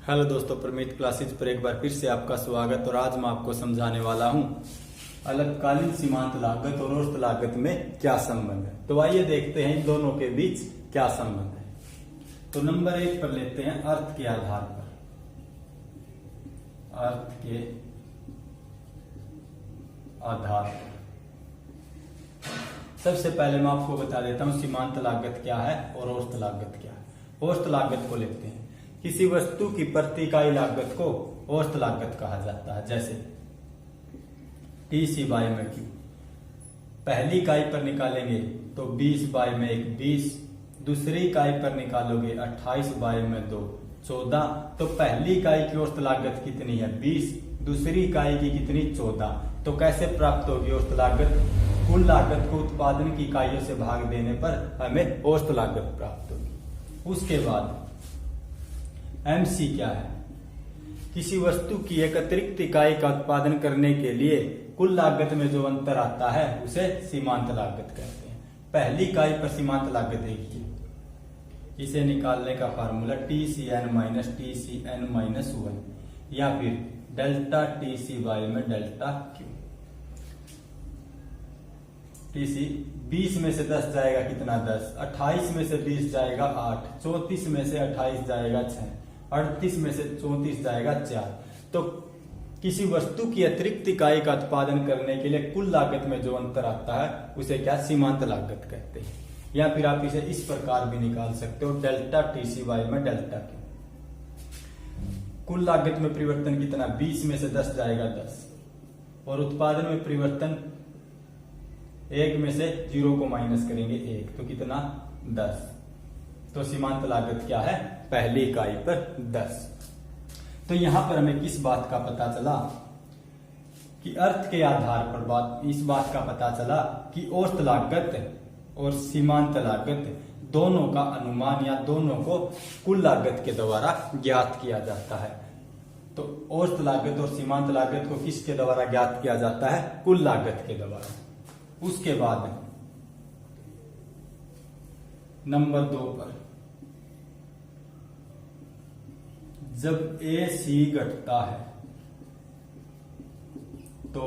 Hello दोस्तों, प्रमित classes पर एक बार फिर से आपका स्वागत। और आज मैं आपको समझाने वाला हूं अल्पकालीन सीमांत लागत और औसत लागत में क्या संबंध है। तो आइए देखते हैं इन दोनों के बीच क्या संबंध है। तो नंबर 1 पर लेते हैं अर्थ के आधार पर। अर्थ के आधार पर सबसे पहले मैं आपको बता देता हूं सीमांत लागत क्या है और औसत लागत क्या है। औसत लागत को लेते हैं, किसी वस्तु की प्रति इकाई लागत को औसत लागत कहा जाता है। जैसे TC बाय में Q, पहली इकाई पर निकालेंगे तो 20 बाय में 1 20, दूसरी इकाई पर निकालोगे 28 बाय में 2 14। तो पहली इकाई की औसत लागत कितनी है 20, दूसरी इकाई की कितनी 14। तो कैसे प्राप्त होगी औसत लागत? कुल लागत को उत्पादन की इकाइयों से भाग देने पर हमें औसत लागत प्राप्त होगी। उसके बाद MC क्या है? किसी वस्तु की एक अतिरिक्त इकाई का उत्पादन करने के लिए कुल लागत में जो अंतर आता है उसे सीमांत लागत कहते हैं। पहली इकाई पर सीमांत लागत देखिए, इसे निकालने का formula TCN minus TCN minus 1 या फिर डेल्टा TC बाय में डेल्टा Q। TC 20 में से 10 जाएगा कितना 10, 28 में से 20 जाएगा 8, 34 में से 28 जाएगा 6, 38 में से 34 जाएगा 4। तो किसी वस्तु की अतिरिक्त इकाई का उत्पादन करने के लिए कुल लागत में जो अंतर आता है उसे क्या सीमांत लागत कहते हैं। या फिर आप इसे इस प्रकार भी निकाल सकते हो, डेल्टा TC बाय में डेल्टा Q। कुल लागत में परिवर्तन कितना, 20 में से 10 जाएगा 10, और उत्पादन में परिवर्तन 1 में से 0 को माइनस करेंगे 1, तो कितना 10। तो सीमांत लागत क्या है? पहली इकाई पर 10। तो यहां पर हमें किस बात का पता चला कि अर्थ के आधार पर इस बात का पता चला कि औसत लागत और सीमांत लागत दोनों का अनुमान या दोनों को कुल लागत के द्वारा ज्ञात किया जाता है। तो औसत लागत और सीमांत लागत को किसके द्वारा ज्ञात किया जाता है? कुल लागत के द्वारा। उसके बाद नंबर 2 पर, जब AC घटता है तो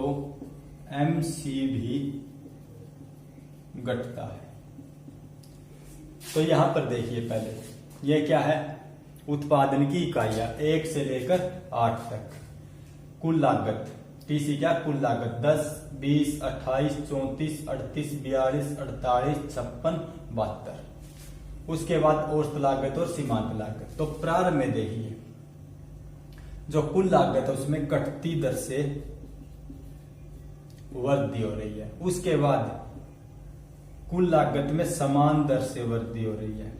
MC भी घटता है। तो यहां पर देखिए, पहले ये क्या है? उत्पादन की इकाइयां 1 से लेकर 8 तक। कुल लागत TC क्या? कुल लागत 10, 20, 28, 34, 38, 42, 48, 56, 72। उसके बाद औसत लागत और सीमांत लागत। तो प्रारंभ में देखिए, जो कुल लागत है उसमें घटती दर से वृद्धि हो रही है। उसके बाद कुल लागत में समान दर से वृद्धि हो रही है।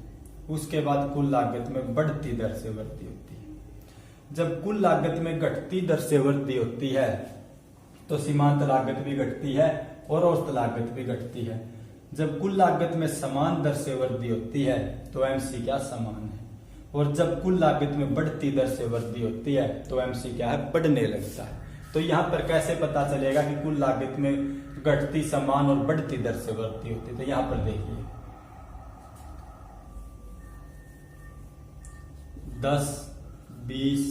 उसके बाद कुल लागत में बढ़ती दर से वृद्धि होती है। जब कुल लागत में घटती दर से वृद्धि होती है तो सीमांत लागत भी घटती है और औसत लागत भी घटती है। जब कुल लागत में समान दर से वृद्धि होती है तो MC क्या? समान है। और जब कुल लागत में बढ़ती दर से वृद्धि होती है तो MC क्या है? बढ़ने लगता है। तो यहां पर कैसे पता चलेगा कि कुल लागत में घटती, समान और बढ़ती दर से वृद्धि होती है? तो यहां पर देखिए, 10, 20,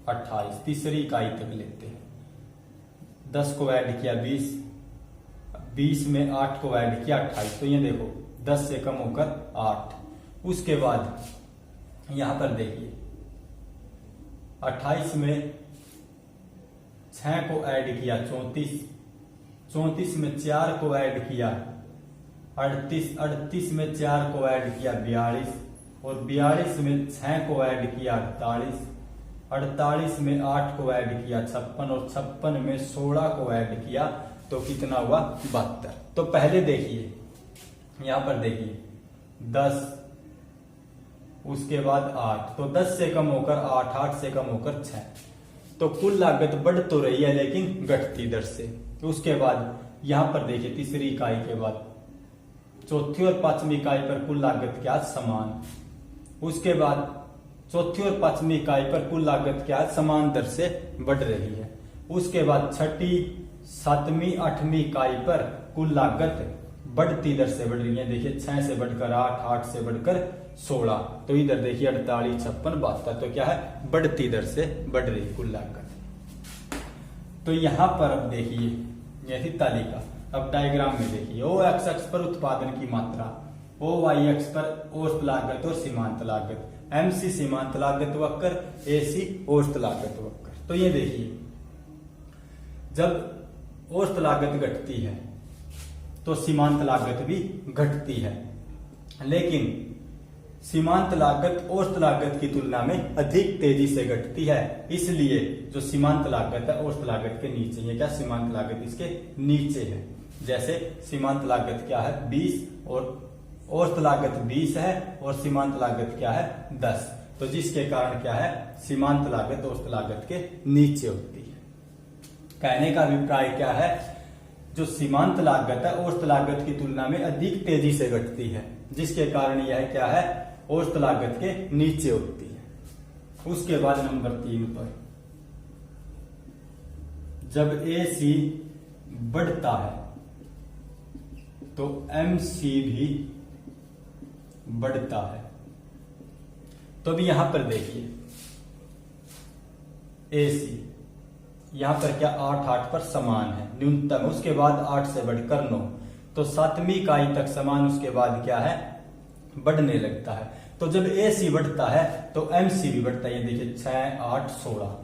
28 तीसरी इकाई तक लेते हैं। 10 को ऐड किया 20, 20 में 8 को ऐड किया 28। तो ये देखो 10 से कम होकर 8। उसके बाद यहां पर देखिए, 28 में 6 को ऐड किया 34, 34 में 4 को ऐड किया 38, 38 में 4 को ऐड किया 42, और 42 में 6 को ऐड किया 48, 48 में 8 को ऐड किया 56, और 56 में 16 को ऐड किया तो कितना हुआ? 72। तो पहले देखिए, यहां पर देखिए 10, उसके बाद 8, तो 10 से कम होकर 8, 8 से कम होकर 6। तो कुल लागत बढ़ तो रही है लेकिन घटती दर से। उसके बाद यहां पर देखिए, तीसरी इकाई के बाद चौथी और पांचवी इकाई पर कुल लागत क्या? समान। उसके बाद चौथी और पांचवी इकाई पर कुल लागत क्या? समान दर से बढ़ रही है। उसके बाद छठी, सातवीं, 8वीं इकाई पर कुल लागत बढ़ती दर से बढ़ रही है। देखिए 6 से बढ़कर 8, 8 से बढ़कर 16, तो इधर देखिए 48, 56, 72, तो क्या है बढ़ती दर से बढ़ रही कुल लागत। तो यहां पर अब देखिए यह थी तालिका। अब डायग्राम में देखिए ओ एक्स अक्ष पर उत्पादन की मात्रा, ओ वाई अक्ष पर औसत लागत और सीमांत लागत, एमसी सीमांत लागत वक्र, एसी औसत लागत वक्र। तो ये देखिए जब औसत लागत घटती है तो सीमांत लागत भी घटती है, लेकिन सीमांत लागत औसत लागत की तुलना में अधिक तेजी से घटती है। इसलिए जो सीमांत लागत है औसत लागत के नीचे, ये क्या सीमांत लागत इसके नीचे है। जैसे सीमांत लागत क्या है 20 और औसत लागत 20 है और सीमांत लागत क्या है 10, तो जिसके कारण क्या है सीमांत लागत औसत लागत के नीचे होती है। कहने का अभिप्राय क्या है, जो सीमांत लागत है औसत लागत की तुलना में अधिक तेजी से घटती है, जिसके कारण यह क्या है औसत लागत के नीचे होती है। उसके बाद नंबर 3 पर जब एसी बढ़ता है तो एमसी भी बढ़ता है। तो अभी यहां पर देखिए एसी यहां पर क्या 8, 8 पर समान है न्यूनतम, उसके बाद 8 से बढ़कर 9, तो 7वीं इकाई तक समान, उसके बाद क्या है बढ़ने लगता है। तो जब एसी बढ़ता है तो एमसी भी बढ़ता है। ये देखिए 6, 8, 16,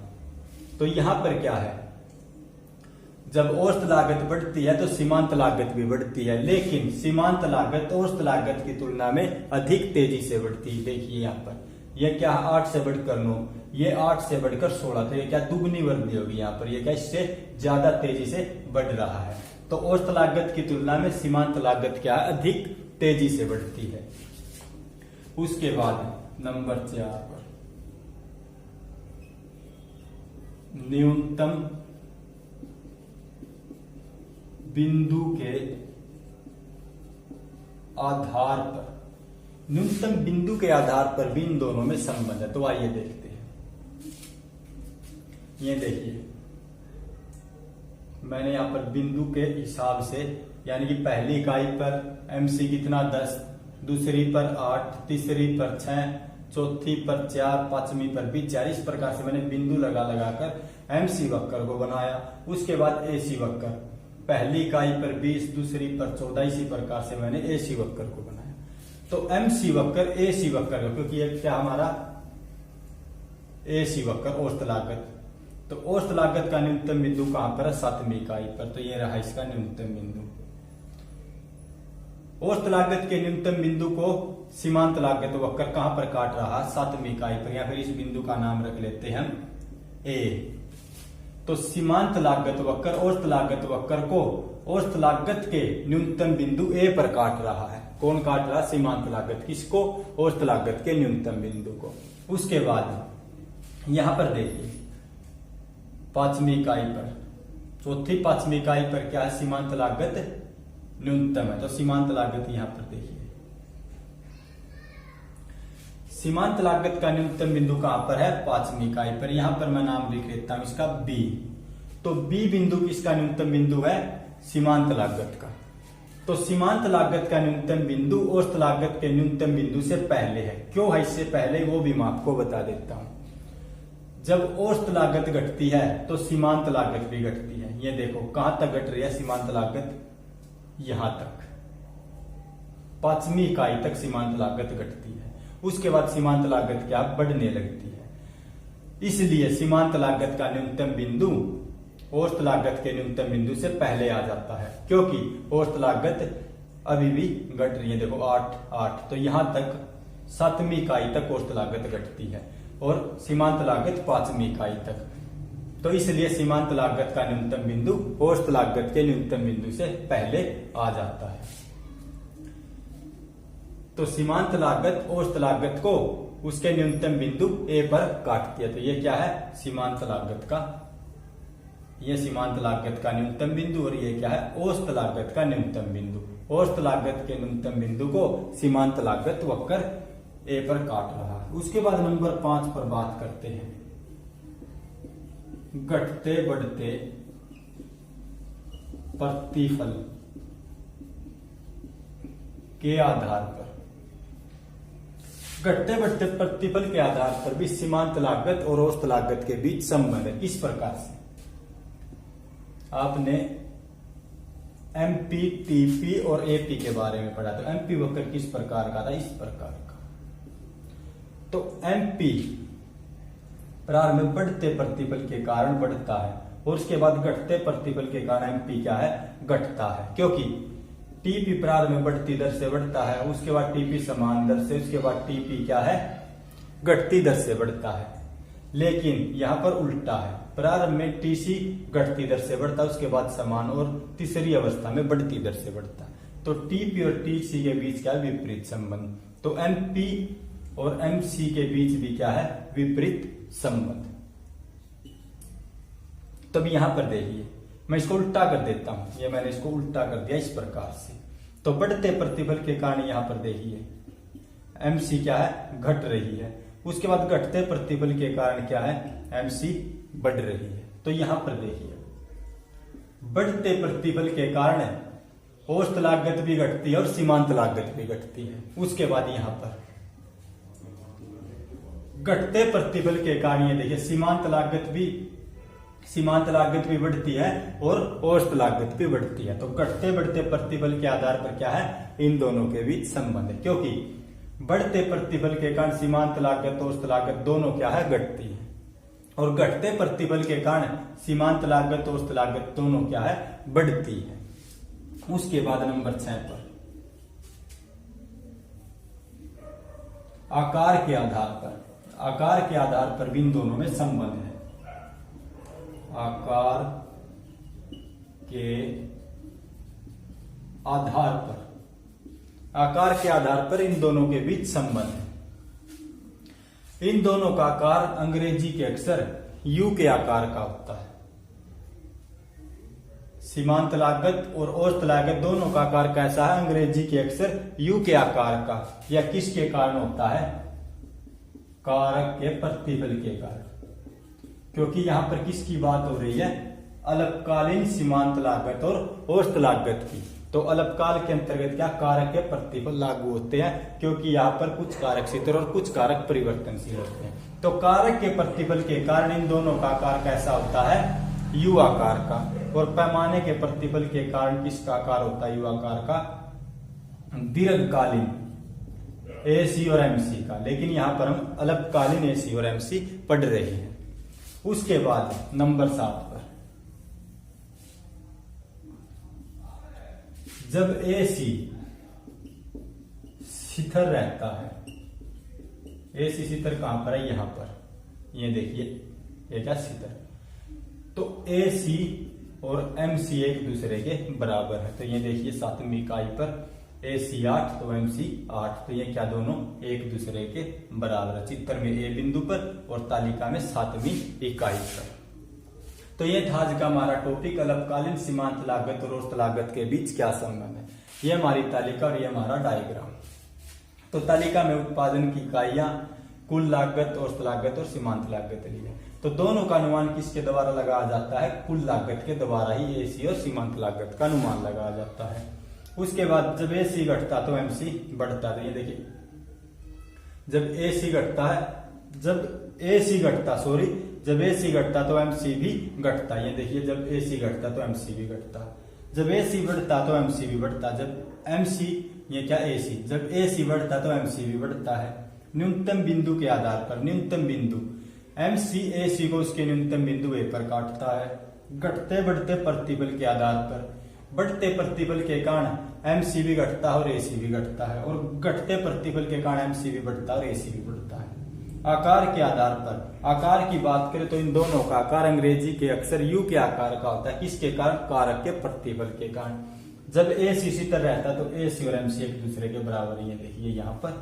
तो यहां पर क्या है जब औसत लागत बढ़ती है तो सीमांत लागत भी बढ़ती है, लेकिन सीमांत लागत औसत लागत की तुलना में अधिक तेजी से बढ़ती है। देखिए यहाँ पर ये क्या 8 से बढ़कर 9, ये 8 से बढ़कर 16, तो ये क्या दुगनी वृद्धि होगी यहाँ पर, ये क्या इससे ज्यादा तेजी से बढ़ रहा है। तो औसत लागत की तुलना में सीमांत लागत क्या है अधिक तेजी से बढ़ती है। उसके बाद नंबर 4 पर न्यूनतम बिंदु के आधार पर, न्यूनतम बिंदु के आधार पर भी इन दोनों में संबंध है। तो आइए देखते हैं। ये देखिए मैंने यहां पर बिंदु के हिसाब से, यानी कि पहली इकाई पर एमसी कितना 10, दूसरी पर 8, तीसरी पर 6, चौथी पर 4, पांचवी पर भी 4, इस प्रकार से मैंने बिंदु लगा लगाकर एमसी वक्र को बनाया। उसके बाद एसी वक्र, पहली इकाई पर 20, दूसरी पर 14, इसी प्रकार से मैंने एसी वक्र को बनाया। तो एमसी वक्र एसी वक्र, क्योंकि ये क्या हमारा एसी वक्र औसत लागत, तो औसत लागत का न्यूनतम बिंदु कहां पर है 7वीं इकाई पर, तो ये रहा इसका न्यूनतम बिंदु। औसत लागत के न्यूनतम बिंदु को सीमांत लागत वक्र कहां पर काट रहा 7वीं इकाई पर, या फिर इस बिंदु का नाम रख लेते हैं हम ए। तो सीमांत लागत वक्र औसत लागत वक्र को औसत लागत के न्यूनतम बिंदु ए पर काट रहा है। कौन काट रहा सीमांत लागत, किसको औसत लागत के न्यूनतम बिंदु को। उसके बाद यहां पर देखिए 5वीं इकाई पर, चौथी 5वीं इकाई पर क्या है सीमांत लागत न्यूनतम है, तो सीमांत लागत यहां पर देखिए सीमांत लागत का न्यूनतम बिंदु कहां पर है 5वीं इकाई पर। यहां पर मैं नाम लिख लेता हूं इसका बी। तो बी बिंदु किसका न्यूनतम बिंदु है सीमांत लागत का। तो सीमांत लागत का न्यूनतम बिंदु औसत लागत के न्यूनतम बिंदु से पहले है। क्यों है इससे पहले वो भी मैं आपको बता देता हूं। जब औसत लागत घटती है तो सीमांत लागत भी घटती है। ये देखो कहां तक घट रही है सीमांत लागत, यहां तक 5वीं इकाई तक सीमांत लागत घटती है। उसके बाद सीमांत लागत क्या बढ़ने लगती है। इसलिए सीमांत लागत का न्यूनतम बिंदु औसत लागत के न्यूनतम बिंदु से पहले आ जाता है, क्योंकि औसत लागत अभी भी घट रही है। देखो 8, 8, तो यहां तक 7वीं इकाई तक औसत लागत घटती है और सीमांत लागत 5वीं इकाई तक। तो इसलिए सीमांत लागत का न्यूनतम बिंदु औसत लागत के न्यूनतम बिंदु से पहले आ जाता है। तो सीमांत लागत औसत लागत को उसके न्यूनतम बिंदु ए पर काटती है। तो ये क्या है सीमांत लागत का, ये सीमांत लागत का न्यूनतम बिंदु और ये क्या है औसत लागत का न्यूनतम बिंदु। औसत लागत के न्यूनतम बिंदु को सीमांत लागत वक्र ए पर काट रहा है। उसके बाद नंबर 5 पर बात करते हैं घटते बढ़ते प्रतिफल के आधार पर, घटते बढ़ते प्रतिफल के आधार पर भी सीमांत लागत और औसत लागत के बीच संबंध है। इस प्रकार से आपने एमपी, टीपी और एपी के बारे में पढ़ा। तो एमपी वक्र किस प्रकार का था? इस प्रकार का। तो एमपी प्रारंभ में बढ़ते प्रतिफल के कारण बढ़ता है और उसके बाद घटते प्रतिफल के कारण एमपी क्या है? घटता है, क्योंकि टीपी प्रारंभ में बढ़ती दर से बढ़ता है, उसके बाद टीपी समान दर से, उसके बाद टीपी क्या है? घटती दर से बढ़ता है। लेकिन यहां पर उल्टा है, प्रारंभ में टीसी घटती दर से बढ़ता है, उसके बाद समान और तीसरी अवस्था में बढ़ती दर से बढ़ता है। तो टीपी और टीसी के बीच क्या है? विपरीत संबंध। तो एमपी और एमसी के बीच भी क्या है? विपरीत संबंध। तब यहां पर देखिए, मैं इसको उल्टा कर देता हूं, ये मैंने इसको उल्टा कर दिया इस प्रकार से। तो बढ़ते प्रतिफल के कारण यहां पर देखिए एमसी क्या है? घट रही है, उसके बाद घटते प्रतिफल के कारण क्या है? एमसी बढ़ रही है। तो यहां पर देखिए बढ़ते प्रतिफल के कारण औसत लागत भी घटती है और सीमांत लागत भी घटती है। उसके बाद यहां पर घटते प्रतिफल के कारण ये देखिए सीमांत लागत भी बढ़ती है और औसत लागत भी बढ़ती है। तो घटते बढ़ते प्रतिफल के आधार पर क्या है? इन दोनों के बीच संबंध है, क्योंकि बढ़ते प्रतिफल के कारण सीमांत लागत औसत लागत दोनों क्या है? घटती है, और घटते प्रतिफल के कारण सीमांत लागत औसत लागत दोनों क्या है? बढ़ती है। उसके बाद नंबर 6 पर आकार के आधार पर भी इन दोनों में संबंध है। आकार के आधार पर इन दोनों के बीच संबंध है। इन दोनों का आकार अंग्रेजी के अक्षर यू के आकार का होता है। सीमांत लागत और औसत लागत दोनों का आकार कैसा है? अंग्रेजी के अक्षर यू के आकार का। यह किसके कारण होता है? कारक के प्रतिफल के कारण, क्योंकि यहां पर किसकी बात हो रही है? अल्पकालीन सीमांत लागत और औसत लागत की। तो अल्पकाल के अंतर्गत क्या? कारक के प्रतिफल लागू होते हैं, क्योंकि यहाँ पर कुछ कारक स्थिर और कुछ कारक परिवर्तनशील होते हैं। तो कारक के प्रतिफल के कारण इन दोनों का आकार कैसा होता है? यू आकार का। और पैमाने के प्रतिफल के कारण किसका आकार होता है? यू आकार का। दीर्घकालीन एसी और एमसी का। लेकिन यहां पर हम अल्पकालीन एसी और एमसी पढ़ रहे हैं। उसके बाद नंबर 7 पर जब एसी शिथिल रहता है, एसी शिथिल कहां पर है? यहां पर, ये देखिए ये क्या? शिथिल। तो एसी और एमसी एक दूसरे के बराबर है। तो ये देखिए 7वीं इकाई पर एसी 8 तो एमसी 8, तो ये क्या? दोनों एक दूसरे के बराबर है। चित्र में ए बिंदु पर और तालिका में 7वीं इकाई पर। तो ये था आज का हमारा टॉपिक, अल्पकालीन सीमांत लागत और औसत लागत के बीच क्या संबंध है। ये हमारी तालिका और ये हमारा डायग्राम। तो तालिका में उत्पादन की इकाइयां, कुल लागत, औसत लागत और सीमांत लागत ली है। तो दोनों का अनुमान किसके द्वारा लगाया जाता है? कुल लागत के द्वारा ही एसी और सीमांत लागत का अनुमान लगाया जाता है। उसके बाद जब एसी घटता तो एमसी बढ़ता। तो ये देखिए जब एसी घटता तो एमसी भी घटता। ये देखिए जब एसी घटता तो एमसी भी घटता, जब एसी बढ़ता तो एमसी भी बढ़ता, जब एमसी ये क्या? एसी जब एसी बढ़ता तो एमसी भी बढ़ता है। न्यूनतम बिंदु के आधार पर, न्यूनतम बिंदु एमसी एसी को उसके न्यूनतम बिंदु ए पर काटता है। घटते बढ़ते प्रतिफल के आधार पर, बढ़ते प्रतिफल के कारण एमसी भी घटता है और एसी भी घटता है, और घटते प्रतिफल के कारण एमसी भी बढ़ता है और एसी भी बढ़ता है। आकार के आधार पर, आकार की बात करें तो इन दोनों का आकार अंग्रेजी के अक्षर यू के आकार का होता है। किसके कारण? कारक के प्रतिफल के कारण। जब एसी शिथिल रहता तो एसी और एमसी एक दूसरे के बराबर। ये देखिए यहाँ पर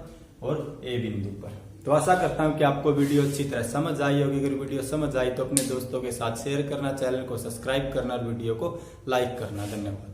और ए बिंदु पर। तो आशा करता हूं कि आपको वीडियो अच्छी तरह समझ आई होगी। अगर वीडियो समझ आई तो अपने दोस्तों के साथ शेयर करना, चैनल को सब्सक्राइब करना और वीडियो को लाइक करना। धन्यवाद।